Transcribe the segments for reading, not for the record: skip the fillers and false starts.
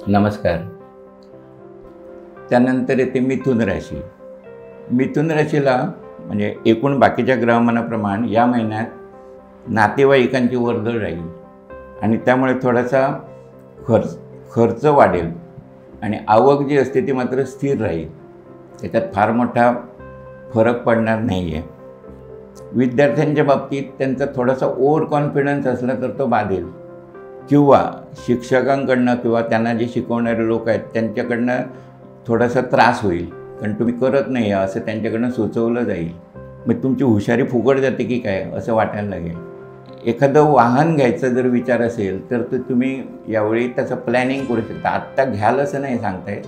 नमस्कार. त्यानंतर येते मिथुन राशी. मिथुन राशीला म्हणजे एकूण बाकीच्या ग्रहमानाप्रमाणे या महिन्यात नातेवाईकांची वर्दळ राहील आणि त्यामुळे थोडासा खर्च वाढेल आणि आवक जी असते ती मात्र स्थिर राहील. त्याच्यात फार मोठा फरक पडणार नाही आहे. विद्यार्थ्यांच्या बाबतीत त्यांचा थोडासा ओव्हर कॉन्फिडन्स असला तर तो बाधेल किंवा शिक्षकांकडनं किंवा त्यांना जे शिकवणारे लोक आहेत त्यांच्याकडनं थोडासा त्रास होईल, कारण तुम्ही करत नाही आहे असं त्यांच्याकडनं सुचवलं जाईल. मग तुमची हुशारी फुकट जाते की काय असं वाटायला लागेल. एखादं वाहन घ्यायचा जर विचार असेल तर तुम्ही यावेळी त्याचं प्लॅनिंग करू शकता. आत्ता घ्याल असं नाही सांगता येत,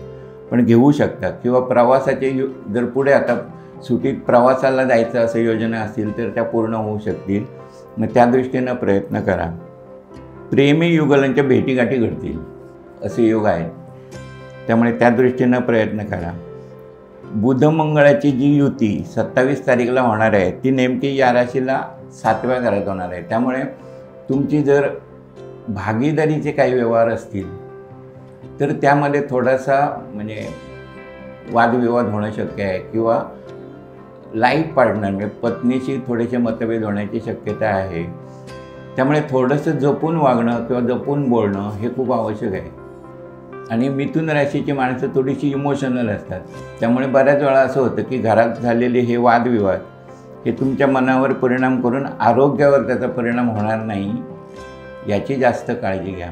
पण घेऊ शकता. किंवा प्रवासाचे जर पुढे आता सुट्टीत प्रवासाला जायचं असं योजना असतील तर त्या पूर्ण होऊ शकतील. मग त्या दृष्टीनं प्रयत्न करा. प्रेमी युगलांच्या भेटीगाठी घडतील असे योग आहेत, त्यामुळे त्या दृष्टीनं प्रयत्न करा. बुध मंगळाची जी युती 27 तारीखला होणार आहे ती नेमकी या राशीला 7व्या घरात होणार आहे. त्यामुळे तुमची जर भागीदारीचे काही व्यवहार असतील तर त्यामध्ये थोडासा म्हणजे वादविवाद होणं शक्य आहे किंवा लाईफ पार्टनर म्हणजे पत्नीशी थोडेसे मतभेद होण्याची शक्यता आहे. त्यामुळे थोडंसं जपून वागणं किंवा जपून बोलणं हे खूप आवश्यक आहे. आणि मिथुन राशीची माणसं थोडीशी इमोशनल असतात, त्यामुळे बऱ्याच वेळा असं होतं की घरात झालेले हे वादविवाद हे तुमच्या मनावर परिणाम करून आरोग्यावर त्याचा परिणाम होणार नाही याची जास्त काळजी घ्या.